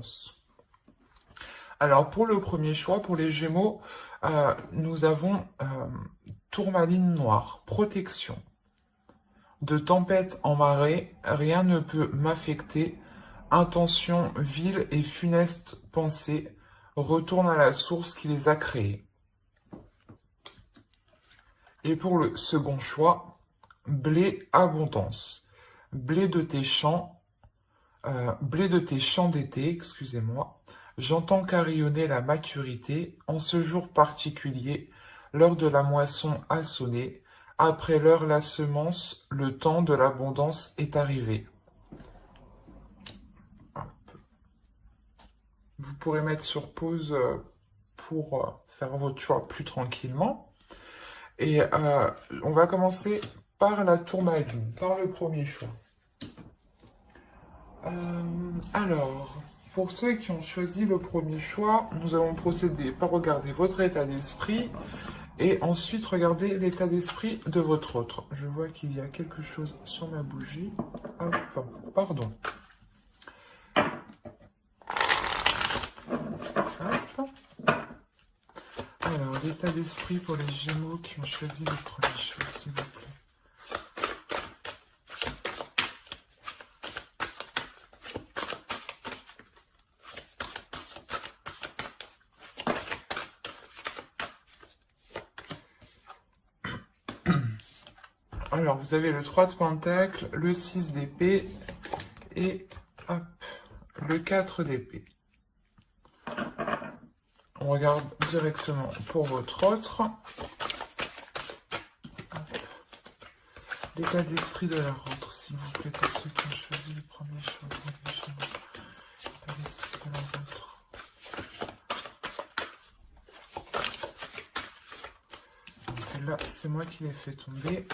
abondance. Alors, pour le premier choix, pour les Gémeaux, nous avons tourmaline noire, protection. De tempête en marée, rien ne peut m'affecter. Intention vile et funeste pensée, retourne à la source qui les a créés. Et pour le second choix, blé abondance. Blé de tes champs d'été, excusez-moi. J'entends carillonner la maturité en ce jour particulier, l'heure de la moisson a sonné. Après l'heure la semence, le temps de l'abondance est arrivé. Vous pourrez mettre sur pause pour faire votre choix plus tranquillement. Et on va commencer par la tourmaline, par le premier choix. Alors, pour ceux qui ont choisi le premier choix, nous allons procéder par regarder votre état d'esprit et ensuite regarder l'état d'esprit de votre autre. Je vois qu'il y a quelque chose sur ma bougie. Hop, pardon. Hop. Alors, l'état d'esprit pour les Gémeaux qui ont choisi le premier choix, s'il vous plaît. Alors, vous avez le 3 de Pentacle, le 6 d'épée et hop, le 4 d'épée. On regarde directement pour votre autre. L'état d'esprit de leur autre, s'il vous plaît, pour ceux qui ont choisi le premier choix. L'état d'esprit de leur autre. Celle-là, c'est moi qui l'ai fait tomber.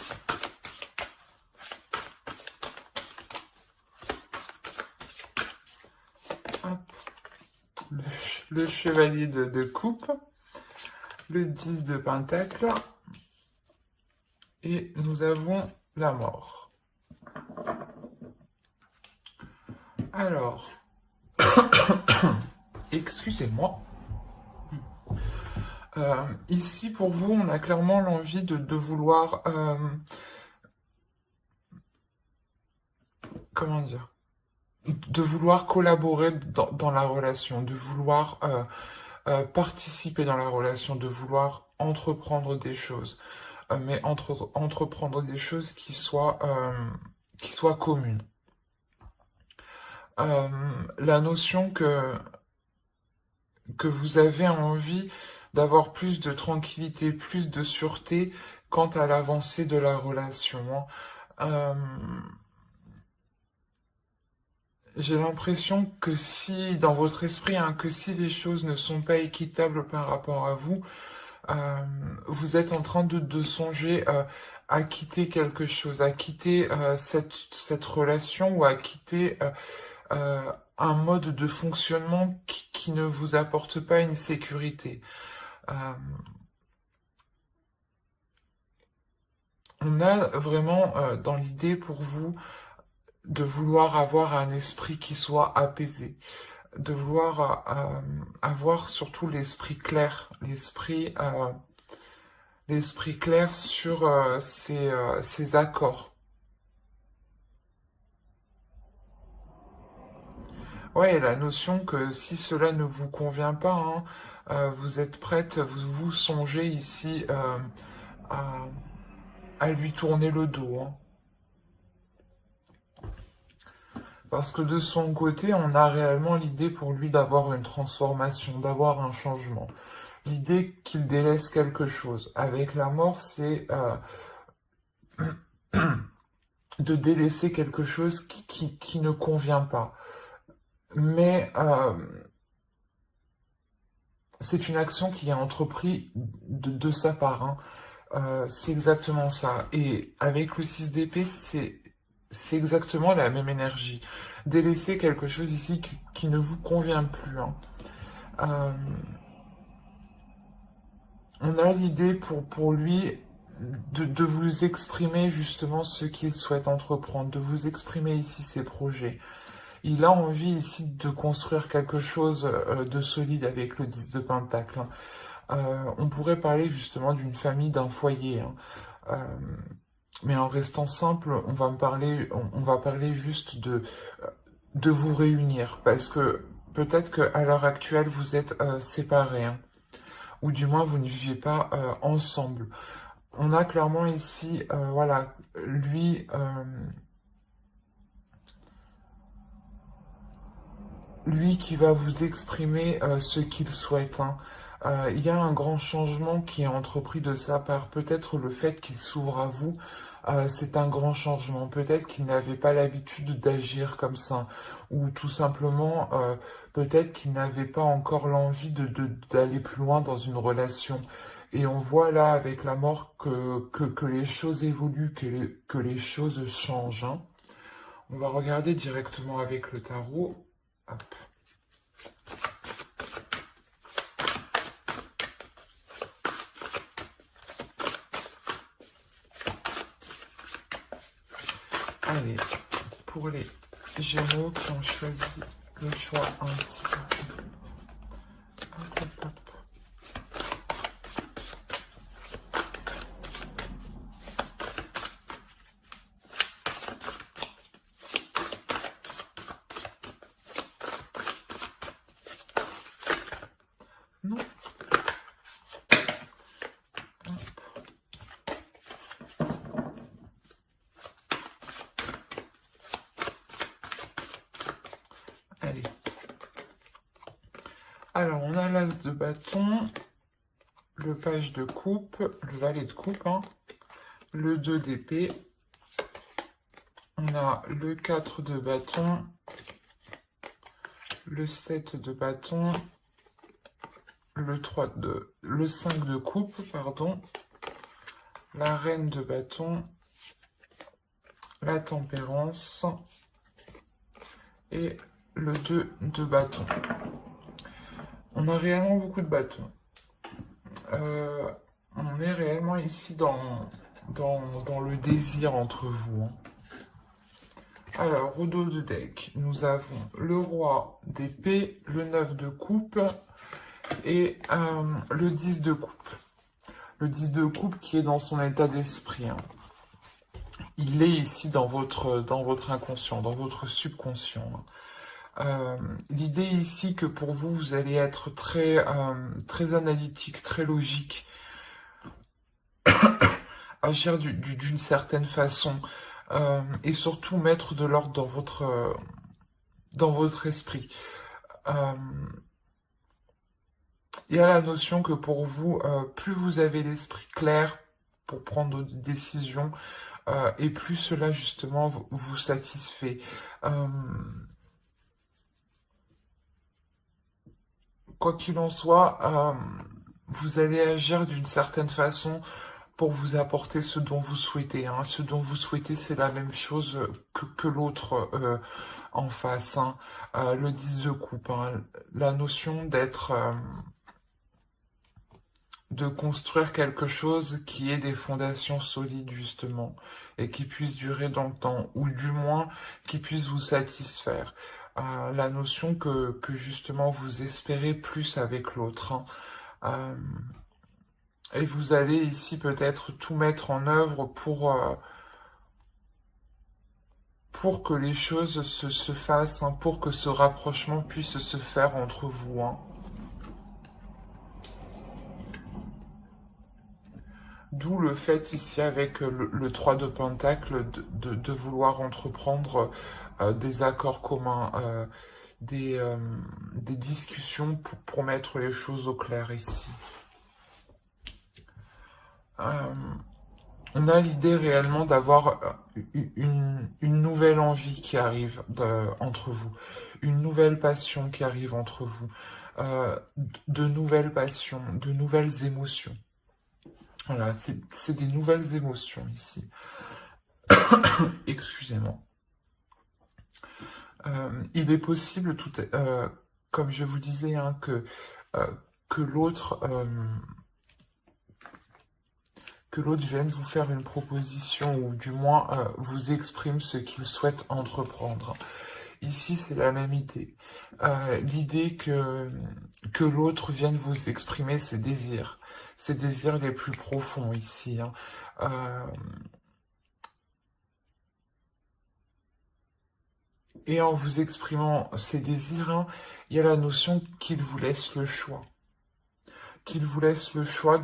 Le chevalier de coupe, le 10 de pentacle, et nous avons la mort. Alors, excusez-moi. Ici, pour vous, on a clairement l'envie de vouloir... comment dire ? De vouloir collaborer dans la relation, de vouloir participer dans la relation, de vouloir entreprendre des choses, mais entreprendre des choses qui soient communes. La notion que vous avez envie d'avoir plus de tranquillité, plus de sûreté quant à l'avancée de la relation. J'ai l'impression que si, dans votre esprit, que si les choses ne sont pas équitables par rapport à vous, vous êtes en train de songer à quitter quelque chose, à quitter cette relation ou à quitter un mode de fonctionnement qui ne vous apporte pas une sécurité. On a vraiment dans l'idée pour vous de vouloir avoir un esprit qui soit apaisé, de vouloir avoir surtout l'esprit clair, l'esprit clair sur ces accords. Ouais, et la notion que si cela ne vous convient pas, vous êtes prête, vous songez ici à lui tourner le dos. Parce que de son côté, on a réellement l'idée pour lui d'avoir une transformation, d'avoir un changement. L'idée qu'il délaisse quelque chose. Avec la mort, c'est de délaisser quelque chose qui ne convient pas. Mais c'est une action qui est entreprise de sa part. C'est exactement ça. Et avec le 6 d'épée, c'est exactement la même énergie. Délaisser quelque chose ici qui ne vous convient plus. On a l'idée pour lui de vous exprimer justement ce qu'il souhaite entreprendre, de vous exprimer ici ses projets. Il a envie ici de construire quelque chose de solide avec le 10 de Pentacle. Hein. On pourrait parler justement d'une famille, d'un foyer. Hein. Mais en restant simple, on va parler juste de vous réunir. Parce que peut-être qu'à l'heure actuelle, vous êtes séparés. Hein, ou du moins, vous ne vivez pas ensemble. On a clairement ici, voilà, lui qui va vous exprimer ce qu'il souhaite. Hein. Il y a un grand changement qui est entrepris de sa part. Peut-être le fait qu'il s'ouvre à vous, c'est un grand changement. Peut-être qu'il n'avait pas l'habitude d'agir comme ça. Ou tout simplement, peut-être qu'il n'avait pas encore l'envie d'aller plus loin dans une relation. Et on voit là avec la mort que les choses évoluent, que les choses changent. Hein. On va regarder directement avec le tarot. Hop. Allez, pour les Gémeaux qui ont choisi le choix ainsi. Hop, hop, hop. Non. Allez. Alors, on a l'as de bâton, le page de coupe, le valet de coupe, hein, le 2 d'épée. On a le 4 de bâton, le 7 de bâton, le 5 de coupe, pardon, la reine de bâton, la tempérance et le 2 de bâton. On a réellement beaucoup de bâtons. On est réellement ici dans le désir entre vous. Hein. Alors, au dos de deck, nous avons le roi d'épée, le 9 de coupe et le 10 de coupe. Le 10 de coupe qui est dans son état d'esprit. Hein. Il est ici dans votre inconscient, dans votre subconscient. L'idée ici que pour vous, vous allez être très analytique, très logique, agir d'une certaine façon, et surtout mettre de l'ordre dans votre esprit. Il y a la notion que pour vous, plus vous avez l'esprit clair pour prendre des décisions, et plus cela justement vous satisfait. Quoi qu'il en soit, vous allez agir d'une certaine façon pour vous apporter ce dont vous souhaitez. Hein. Ce dont vous souhaitez, c'est la même chose que l'autre en face. Hein. Le 10 de coupe, hein. La notion de construire quelque chose qui ait des fondations solides, justement, et qui puisse durer dans le temps, ou du moins qui puisse vous satisfaire. La notion que justement vous espérez plus avec l'autre. Hein. Et vous allez ici peut-être tout mettre en œuvre pour que les choses se fassent, hein, pour que ce rapprochement puisse se faire entre vous. Hein. D'où le fait ici avec le 3 de Pentacle de vouloir entreprendre des accords communs, des discussions pour mettre les choses au clair ici. On a l'idée réellement d'avoir une nouvelle envie qui arrive entre vous, une nouvelle passion qui arrive entre vous, de nouvelles passions, de nouvelles émotions. Voilà, c'est des nouvelles émotions ici. Excusez-moi. Il est possible, comme je vous disais, hein, que l'autre vienne vous faire une proposition ou du moins vous exprime ce qu'il souhaite entreprendre. Ici, c'est la même idée. L'idée que l'autre vienne vous exprimer ses désirs les plus profonds ici, hein. Et en vous exprimant ses désirs, hein, il y a la notion qu'il vous laisse le choix. Qu'il vous laisse le choix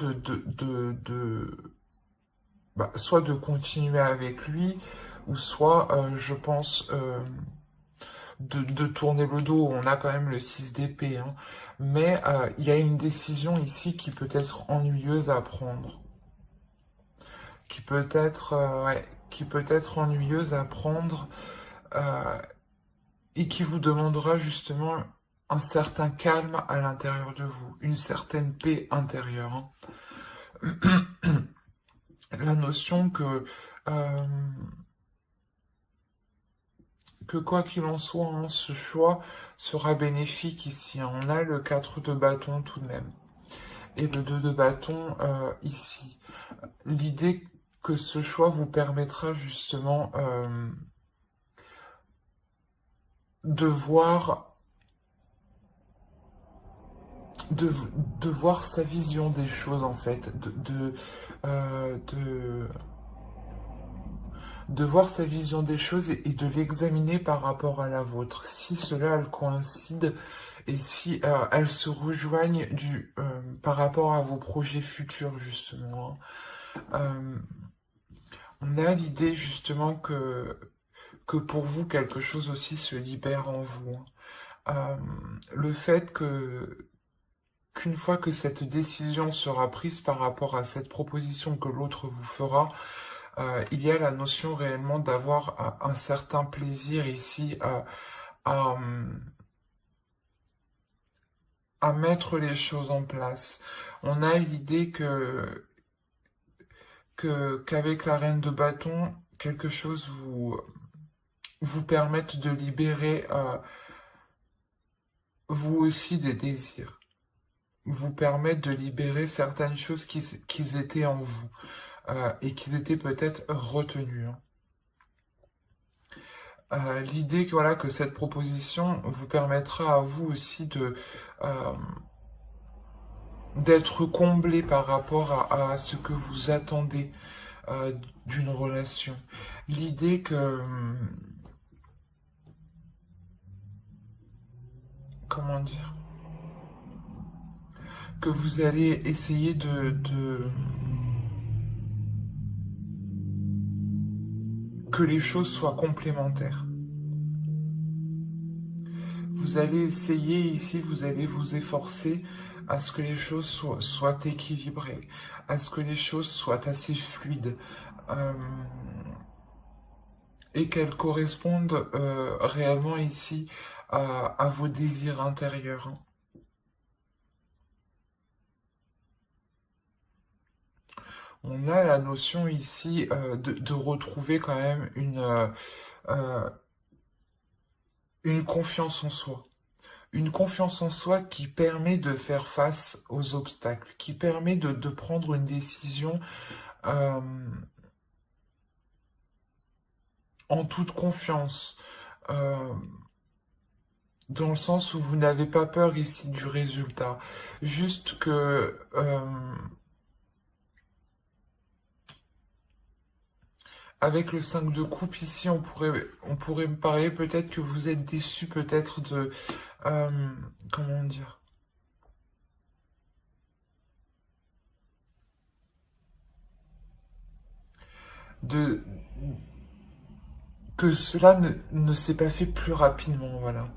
soit de continuer avec lui, ou soit, je pense, de tourner le dos. On a quand même le 6 d'épée, hein. Mais il y a une décision ici qui peut être ennuyeuse à prendre. Qui peut être ennuyeuse à prendre, et qui vous demandera justement un certain calme à l'intérieur de vous, une certaine paix intérieure, hein. La notion que quoi qu'il en soit, hein, ce choix sera bénéfique ici, hein. On a le 4 de bâton tout de même, et le 2 de bâton ici. L'idée que ce choix vous permettra justement de voir sa vision des choses, en fait, de voir sa vision des choses et de l'examiner par rapport à la vôtre, si cela elle coïncide et si elles se rejoignent par rapport à vos projets futurs, justement, hein. On a l'idée justement que pour vous, quelque chose aussi se libère en vous, hein. Le fait qu'une fois que cette décision sera prise par rapport à cette proposition que l'autre vous fera, il y a la notion réellement d'avoir un certain plaisir ici à, à mettre les choses en place. On a l'idée qu'avec la reine de bâton, quelque chose vous permette de libérer vous aussi des désirs, vous permettre de libérer certaines choses qui étaient en vous et qui étaient peut-être retenues, hein. L'idée que, voilà, que cette proposition vous permettra à vous aussi d'être comblé par rapport à ce que vous attendez d'une relation. L'idée comment dire, que vous allez essayer que les choses soient complémentaires. Vous allez essayer ici, vous allez vous efforcer à ce que les choses soient équilibrées, à ce que les choses soient assez fluides, et qu'elles correspondent réellement ici à vos désirs intérieurs, hein. On a la notion ici de retrouver quand même une confiance en soi. Une confiance en soi qui permet de faire face aux obstacles, qui permet de prendre une décision en toute confiance, dans le sens où vous n'avez pas peur ici du résultat. Juste que avec le 5 de coupe ici, on pourrait me parler peut-être que vous êtes déçu peut-être de... comment dire, de que cela ne s'est pas fait plus rapidement, voilà.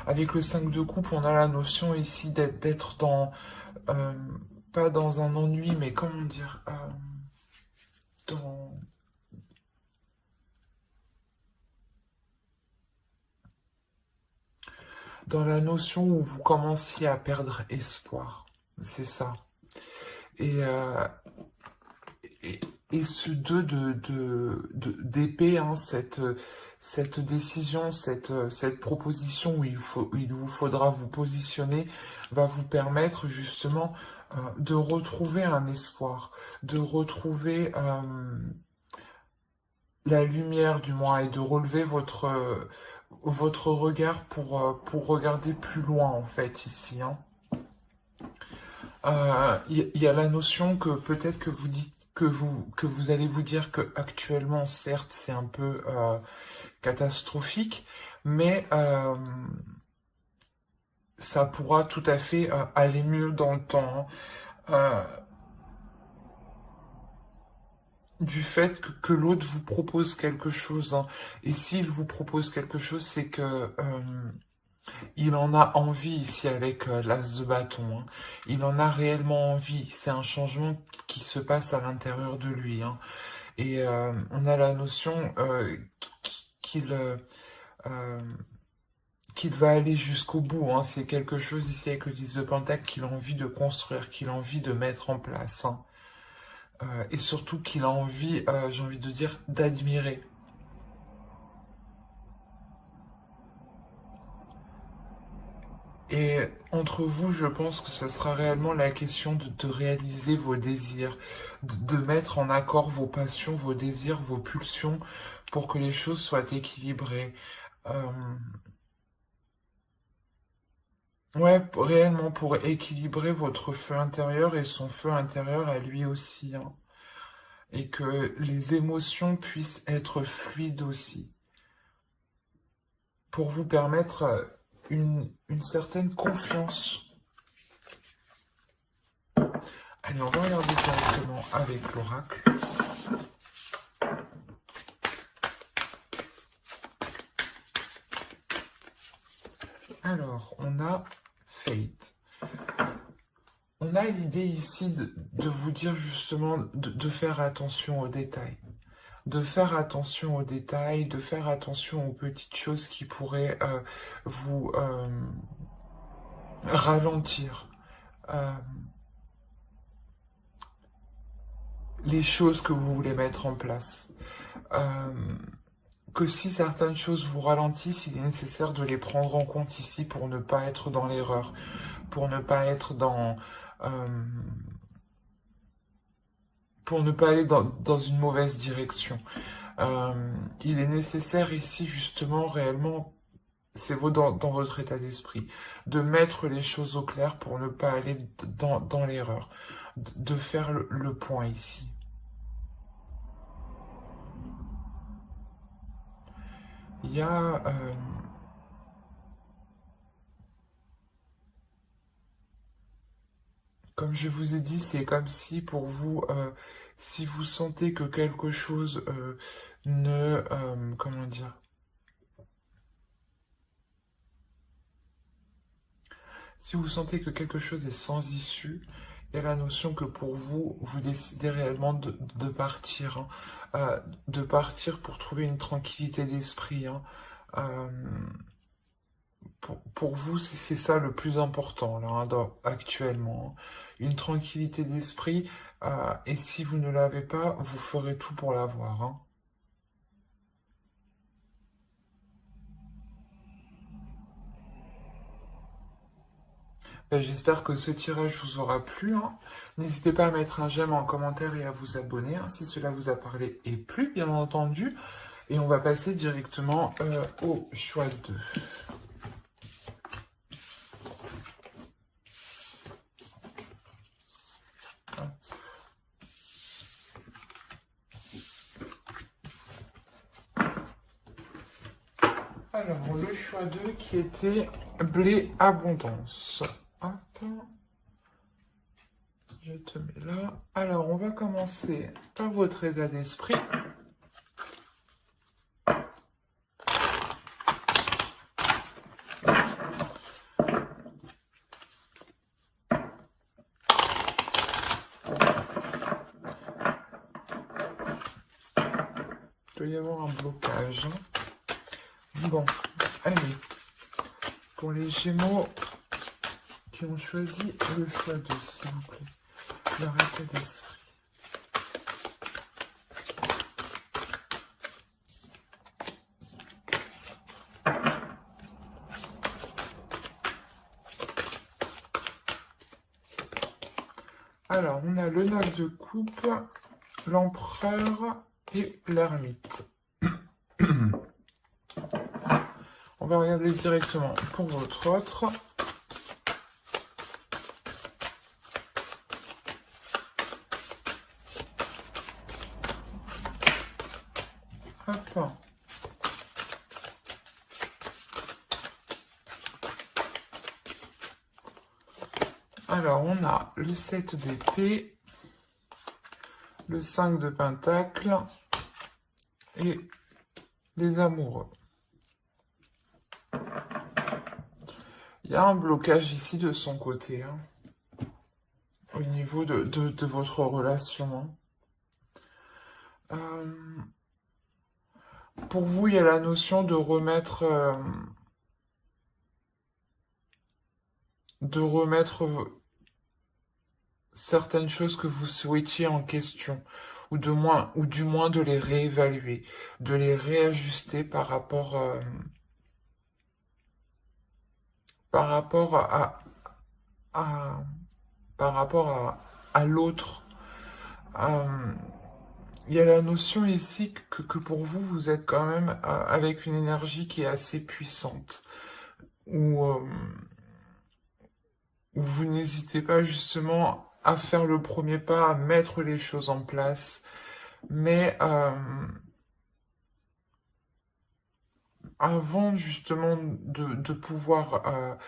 Avec le 5 de coupe, on a la notion ici d'être dans... pas dans un ennui, mais comment dire, dans la notion où vous commenciez à perdre espoir. C'est ça. Et, et ce 2 d'épée, hein, cette décision, cette proposition où il vous faudra vous positionner, va vous permettre justement de retrouver un espoir, de retrouver la lumière du moins, et de relever votre regard pour regarder plus loin, en fait, ici, hein. Y a la notion que peut-être que vous dites que vous allez vous dire que actuellement, certes, c'est un peu catastrophique, mais ça pourra tout à fait aller mieux dans le temps, hein. Du fait que l'autre vous propose quelque chose, hein. Et s'il vous propose quelque chose, c'est que il en a envie ici avec l'as de bâton, hein. Il en a réellement envie. C'est un changement qui se passe à l'intérieur de lui, hein. Et on a la notion qu'il euh, qu'il va aller jusqu'au bout, hein. C'est quelque chose ici avec le 10 de Pentacle qu'il a envie de construire, qu'il a envie de mettre en place, hein. Et surtout qu'il a envie, j'ai envie de dire, d'admirer. Et entre vous, je pense que ce sera réellement la question de réaliser vos désirs, de mettre en accord vos passions, vos désirs, vos pulsions, pour que les choses soient équilibrées. Euh, ouais, réellement pour équilibrer votre feu intérieur et son feu intérieur à lui aussi, hein. Et que les émotions puissent être fluides aussi, pour vous permettre une certaine confiance. Allez, on va regarder directement avec l'oracle. Alors, on a Fate. On a l'idée ici de vous dire justement de faire attention aux détails. De faire attention aux détails, de faire attention aux petites choses qui pourraient vous ralentir. Les choses que vous voulez mettre en place. Que si certaines choses vous ralentissent, il est nécessaire de les prendre en compte ici pour ne pas être dans l'erreur, pour ne pas être pour ne pas aller dans une mauvaise direction. Il est nécessaire ici justement réellement, c'est dans votre état d'esprit, de mettre les choses au clair pour ne pas aller dans l'erreur, de faire le point ici. Il y a comme je vous ai dit, c'est comme si pour vous, si vous sentez que quelque chose ne, comment dire, si vous sentez que quelque chose est sans issue, il y a la notion que pour vous, vous décidez réellement de partir, hein, de partir pour trouver une tranquillité d'esprit, hein. Euh, pour vous, c'est ça le plus important là, hein, actuellement, hein. Une tranquillité d'esprit, et si vous ne l'avez pas, vous ferez tout pour l'avoir, hein. Ben, j'espère que ce tirage vous aura plu, hein. N'hésitez pas à mettre un j'aime en commentaire et à vous abonner, hein, si cela vous a parlé et plu, bien entendu. Et on va passer directement au choix 2. Alors, le choix 2 qui était blé abondance. Hop. Je te mets là. Alors, on va commencer par votre état d'esprit. Il doit y avoir un blocage. Bon, allez. Pour les Gémeaux qui ont choisi le choix 2, s'il vous plaît. Leur état d'esprit. Alors, on a le 9 de coupe, l'empereur et l'ermite. va regarder directement pour votre autre. Hop. Alors, on a le 7 d'épée, le 5 de pentacle et les amoureux. Il y a un blocage ici de son côté, hein, au niveau de votre relation. Hein. Pour vous, il y a la notion de remettre certaines choses que vous souhaitiez en question, ou du moins de les réévaluer, de les réajuster par rapport à l'autre. Il y a la notion ici que pour vous, vous êtes quand même avec une énergie qui est assez puissante, où vous n'hésitez pas justement à faire le premier pas, à mettre les choses en place, mais avant justement de pouvoir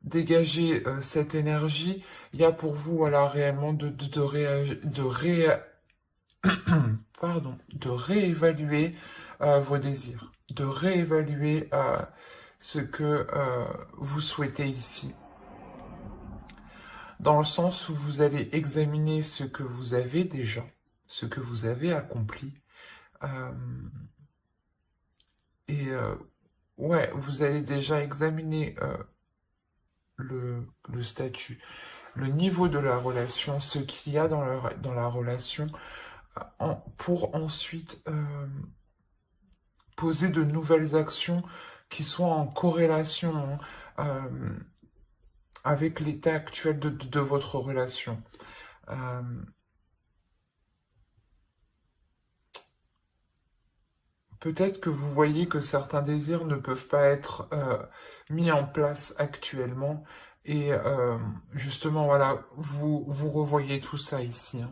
dégager cette énergie, il y a pour vous voilà, réellement de réévaluer vos désirs, de réévaluer ce que vous souhaitez ici. Dans le sens où vous allez examiner ce que vous avez déjà, ce que vous avez accompli. Ouais, vous allez déjà examiner le statut, le niveau de la relation, ce qu'il y a dans la relation, pour ensuite poser de nouvelles actions qui soient en corrélation avec l'état actuel de votre relation. Peut-être que vous voyez que certains désirs ne peuvent pas être mis en place actuellement et justement, voilà, vous revoyez tout ça ici.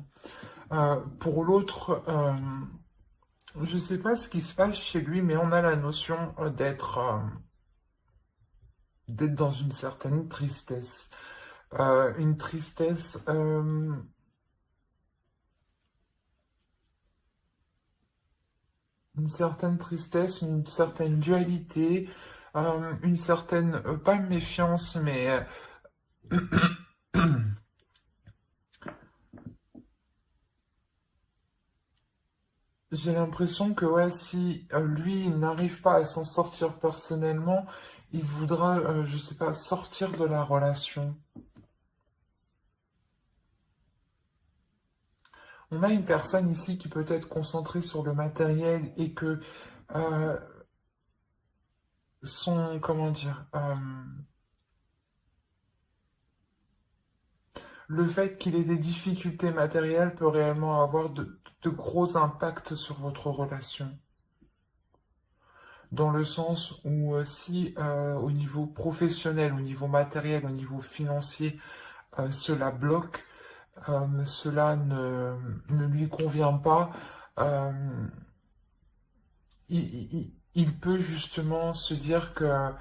Hein. Pour l'autre, je ne sais pas ce qui se passe chez lui, mais on a la notion d'être dans une certaine tristesse. Une tristesse... une certaine tristesse, une certaine dualité, une certaine, pas méfiance, mais j'ai l'impression que ouais, si lui il n'arrive pas à s'en sortir personnellement, il voudra, je sais pas, sortir de la relation. On a une personne ici qui peut être concentrée sur le matériel et que comment dire, le fait qu'il ait des difficultés matérielles peut réellement avoir de gros impacts sur votre relation. Dans le sens où si au niveau professionnel, au niveau matériel, au niveau financier, cela bloque, cela ne lui convient pas, il peut justement se dire que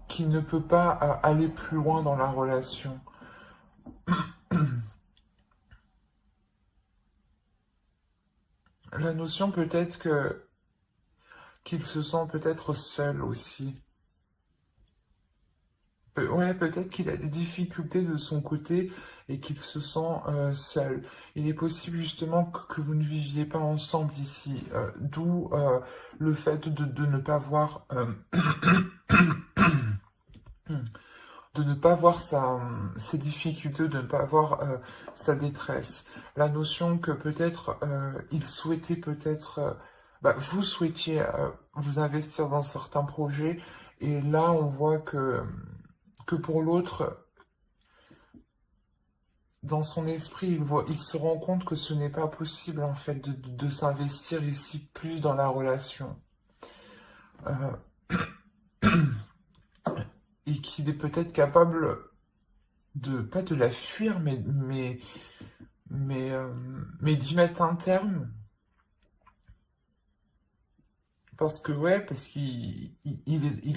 qu'il ne peut pas aller plus loin dans la relation. La notion peut-être qu'il se sent peut-être seul aussi. Ouais, peut-être qu'il a des difficultés de son côté et qu'il se sent seul. Il est possible justement que vous ne viviez pas ensemble ici, d'où le fait de ne pas voir de ne pas voir ses difficultés, de ne pas voir sa détresse. La notion que peut-être il souhaitait peut-être, vous souhaitiez vous investir dans certains projets, et là on voit que pour l'autre, dans son esprit, il se rend compte que ce n'est pas possible en fait de s'investir ici plus dans la relation. Et qu'il est peut-être capable de, pas de la fuir, mais d'y mettre un terme. Parce que, ouais, parce qu'il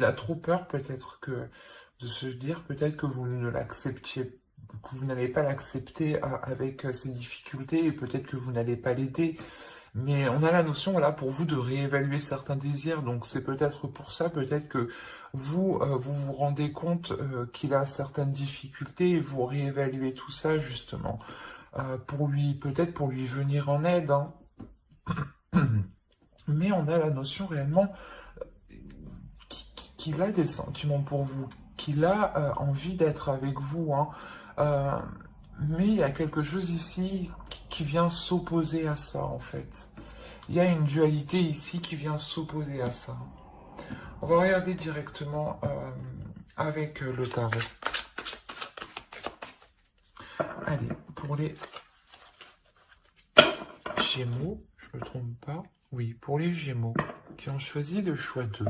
a trop peur peut-être que de se dire peut-être que vous ne l'acceptiez, que vous n'allez pas l'accepter avec ses difficultés et peut-être que vous n'allez pas l'aider. Mais on a la notion, voilà, pour vous de réévaluer certains désirs. Donc c'est peut-être pour ça, peut-être que vous vous rendez compte qu'il a certaines difficultés et vous réévaluez tout ça justement pour lui, peut-être pour lui venir en aide, hein. Mais on a la notion réellement qu'il a des sentiments pour vous, qu'il a envie d'être avec vous, hein. Euh, mais il y a quelque chose ici qui vient s'opposer à ça, en fait. Il y a une dualité ici qui vient s'opposer à ça. On va regarder directement avec le tarot. Allez, pour les Gémeaux, je me trompe pas. Oui, pour les Gémeaux qui ont choisi le choix 2.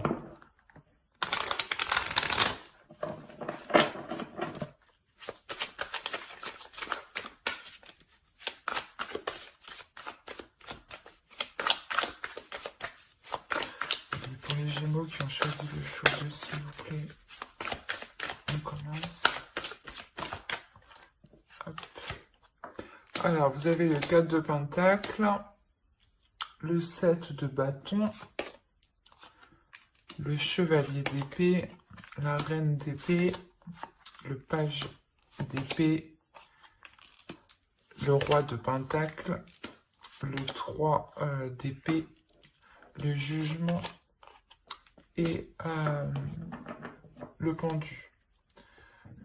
Pour les Gémeaux qui ont choisi le choix 2, s'il vous plaît, on commence. Hop. Alors, vous avez le 4 de Pentacle, le 7 de bâton, le chevalier d'épée, la reine d'épée, le page d'épée, le roi de pentacle, le 3 d'épée, le jugement et le pendu.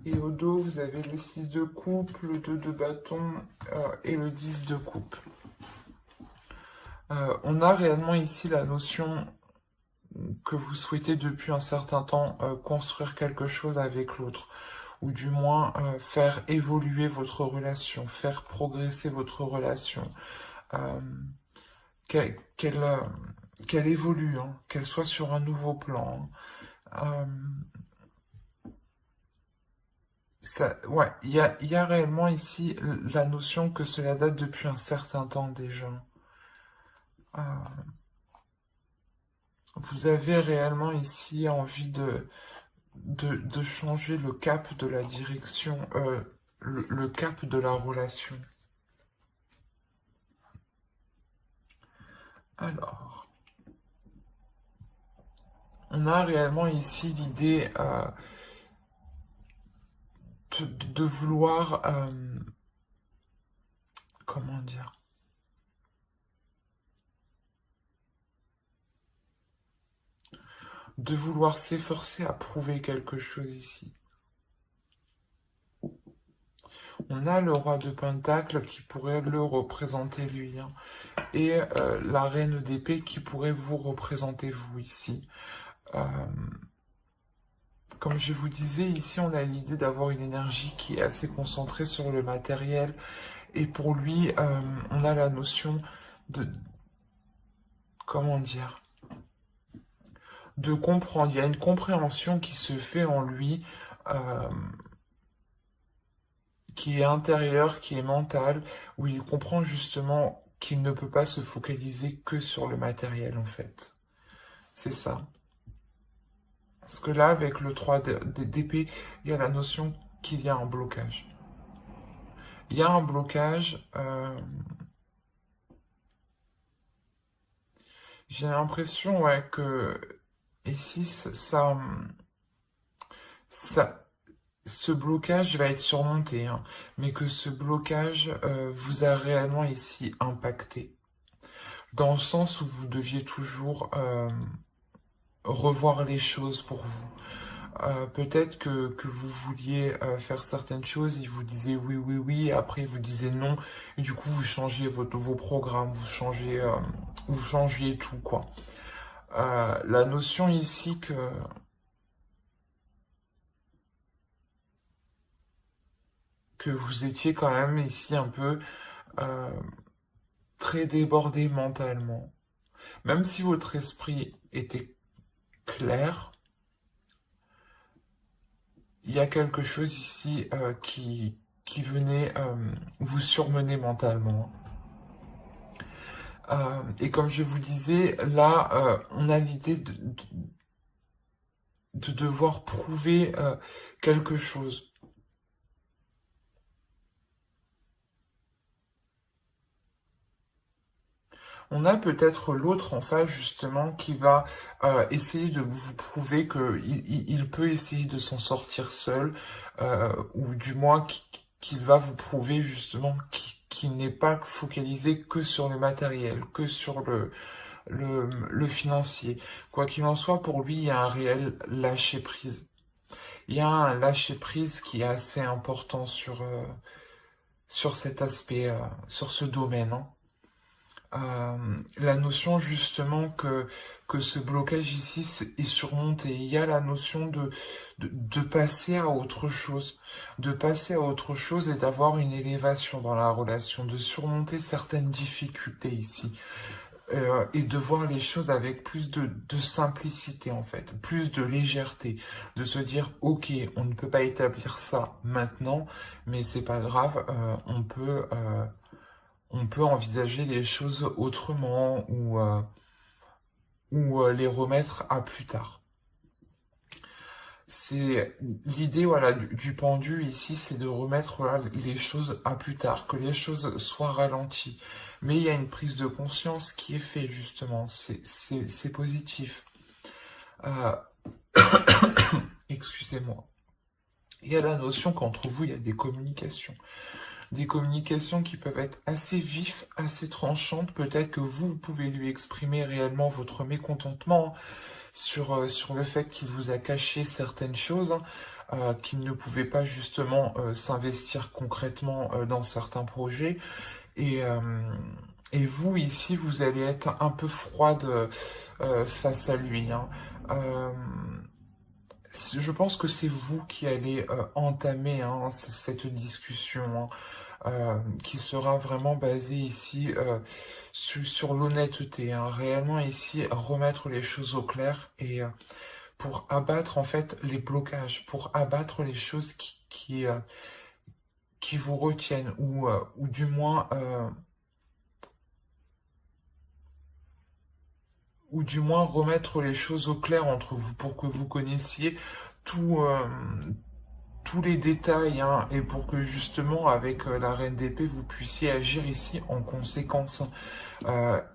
Et au dos, vous avez le 6 de coupe, le 2 de bâton et le 10 de coupe. On a réellement ici la notion que vous souhaitez depuis un certain temps construire quelque chose avec l'autre, ou du moins faire évoluer votre relation, faire progresser votre relation, qu'elle évolue, hein, qu'elle soit sur un nouveau plan. Ouais, il y a réellement ici la notion que cela date depuis un certain temps déjà. Vous avez réellement ici envie de changer le cap de la direction, le cap de la relation. Alors, on a réellement ici l'idée de vouloir, comment dire, de vouloir s'efforcer à prouver quelque chose ici. On a le roi de Pentacle qui pourrait le représenter lui, hein, et la reine d'épée qui pourrait vous représenter vous ici. Comme je vous disais, ici on a l'idée d'avoir une énergie qui est assez concentrée sur le matériel, et pour lui, on a la notion de, comment dire, de comprendre. Il y a une compréhension qui se fait en lui, qui est intérieure, qui est mentale, où il comprend justement qu'il ne peut pas se focaliser que sur le matériel en fait. C'est ça. Parce que là, avec le 3 d'épée, il y a la notion qu'il y a un blocage. Il y a un blocage. J'ai l'impression, ouais, que ici, ce blocage va être surmonté, hein, mais que ce blocage vous a réellement ici impacté. Dans le sens où vous deviez toujours revoir les choses pour vous. Peut-être que vous vouliez faire certaines choses, il vous disait oui, oui, oui, et après il vous disait non, et du coup vous changez vos programmes, vous changiez tout, quoi. La notion ici que que vous étiez quand même ici un peu très débordé mentalement. Même si votre esprit était clair, il y a quelque chose ici qui venait vous surmener mentalement. Et comme je vous disais, là, on a l'idée de devoir prouver quelque chose. On a peut-être l'autre en face justement qui va essayer de vous prouver qu'il peut essayer de s'en sortir seul, ou du moins qu'il va vous prouver justement qu'il n'est pas focalisé que sur le matériel, que sur le financier. Quoi qu'il en soit, pour lui, il y a un réel lâcher-prise. Il y a un lâcher-prise qui est assez important sur cet aspect, sur ce domaine, hein. La notion justement que ce blocage ici est surmonté. Il y a la notion de passer à autre chose, de passer à autre chose et d'avoir une élévation dans la relation, de surmonter certaines difficultés ici. Et de voir les choses avec plus de simplicité en fait, plus de légèreté, de se dire ok, on ne peut pas établir ça maintenant, mais c'est pas grave, on peut envisager les choses autrement ou les remettre à plus tard. C'est l'idée voilà, du pendu ici, c'est de remettre voilà, les choses à plus tard, que les choses soient ralenties. Mais il y a une prise de conscience qui est faite justement, c'est positif. Euh... Excusez-moi. Il y a la notion qu'entre vous, il y a des communications. Des communications qui peuvent être assez vives, assez tranchantes. Peut-être que vous pouvez lui exprimer réellement votre mécontentement sur le fait qu'il vous a caché certaines choses, qu'il ne pouvait pas justement s'investir concrètement dans certains projets. Et, et vous, ici, vous allez être un peu froide face à lui, hein. Je pense que c'est vous qui allez entamer hein, cette discussion, hein, qui sera vraiment basée ici sur l'honnêteté, hein, réellement ici remettre les choses au clair et pour abattre en fait les blocages, pour abattre les choses qui vous retiennent ou du moins remettre les choses au clair entre vous pour que vous connaissiez tout, tous les détails hein, et pour que justement avec la reine d'épée vous puissiez agir ici en conséquence.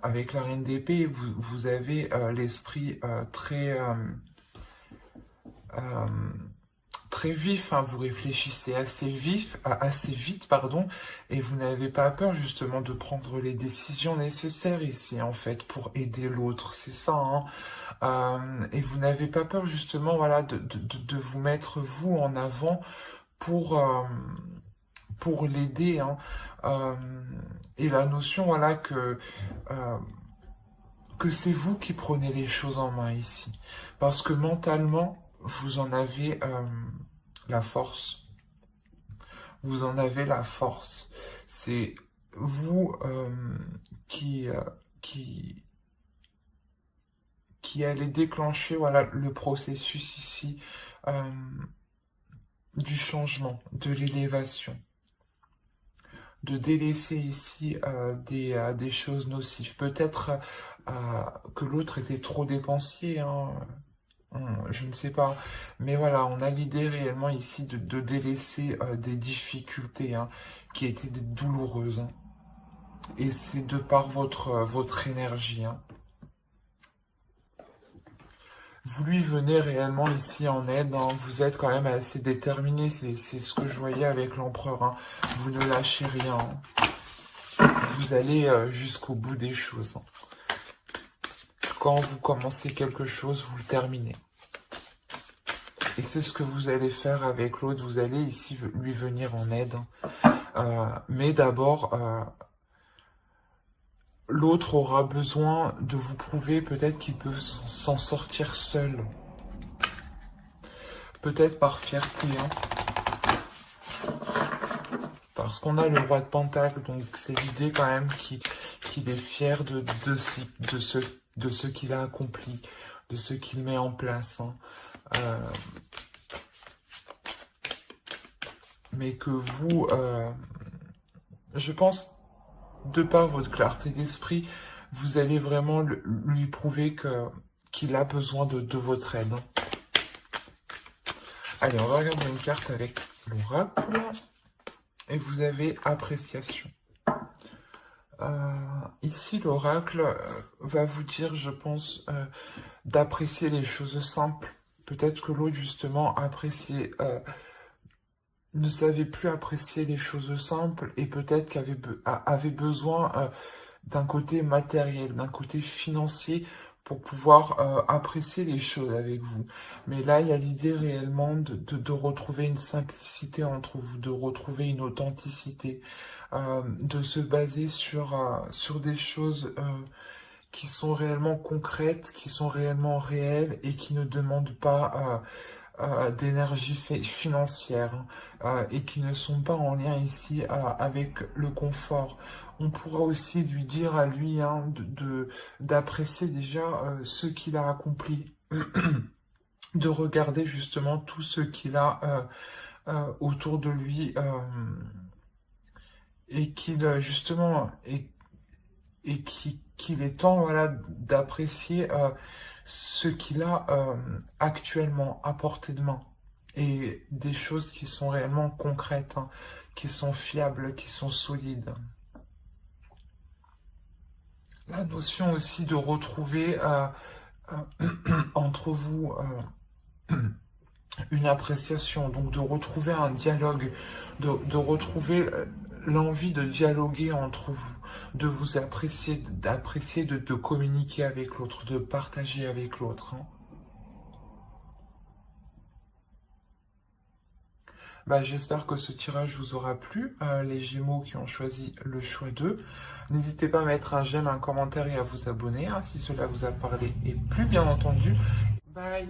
Avec la reine d'épée vous avez l'esprit très vif, hein, vous réfléchissez assez vite, pardon, et vous n'avez pas peur justement de prendre les décisions nécessaires ici, en fait, pour aider l'autre, c'est ça, hein. Et vous n'avez pas peur justement, voilà, de vous mettre vous en avant pour l'aider, hein. Et la notion, voilà, que c'est vous qui prenez les choses en main ici, parce que mentalement, vous en avez la force. Vous en avez la force. C'est vous qui allez déclencher voilà, le processus ici du changement, de l'élévation. De délaisser ici des choses nocives. Peut-être que l'autre était trop dépensier, hein. Je ne sais pas, mais voilà, on a l'idée réellement ici de délaisser des difficultés hein, qui étaient douloureuses. Hein. Et c'est de par votre énergie. Hein. Vous lui venez réellement ici en aide, hein. Vous êtes quand même assez déterminé, c'est ce que je voyais avec l'empereur. Hein. Vous ne lâchez rien. Hein. Vous allez jusqu'au bout des choses. Hein. Quand vous commencez quelque chose, vous le terminez. Et c'est ce que vous allez faire avec l'autre. Vous allez ici lui venir en aide. Mais d'abord, l'autre aura besoin de vous prouver peut-être qu'il peut s'en sortir seul. Peut-être par fierté. Hein. parce qu'on a le roi de Pentacle, donc c'est l'idée quand même qu'il est fier de ce qu'il a accompli, de ce qu'il met en place. Hein. Mais que vous, je pense, de par votre clarté d'esprit, vous allez vraiment lui prouver qu'il a besoin de votre aide. Allez, on va regarder une carte avec l'oracle. Et vous avez appréciation. Ici, l'oracle va vous dire, je pense, d'apprécier les choses simples. Peut-être que l'autre, justement, ne savait plus apprécier les choses simples et peut-être avait besoin d'un côté matériel, d'un côté financier pour pouvoir apprécier les choses avec vous. Mais là, il y a l'idée réellement de retrouver une simplicité entre vous, de retrouver une authenticité, de se baser sur des choses qui sont réellement concrètes, qui sont réellement réelles et qui ne demandent pas d'énergie financière et qui ne sont pas en lien ici avec le confort. On pourra aussi lui dire à lui d'apprécier déjà ce qu'il a accompli, de regarder justement tout ce qu'il a autour de lui et qu'il justement qu'il est temps voilà, d'apprécier ce qu'il a actuellement à portée de main et des choses qui sont réellement concrètes, hein, qui sont fiables, qui sont solides. La notion aussi de retrouver entre vous une appréciation, donc de retrouver un dialogue, de retrouver l'envie de dialoguer entre vous, de vous apprécier, d'apprécier, de communiquer avec l'autre, de partager avec l'autre. Hein. Bah, j'espère que ce tirage vous aura plu, les Gémeaux qui ont choisi le choix 2. N'hésitez pas à mettre un j'aime, un commentaire et à vous abonner hein, si cela vous a parlé et plus bien entendu. Bye!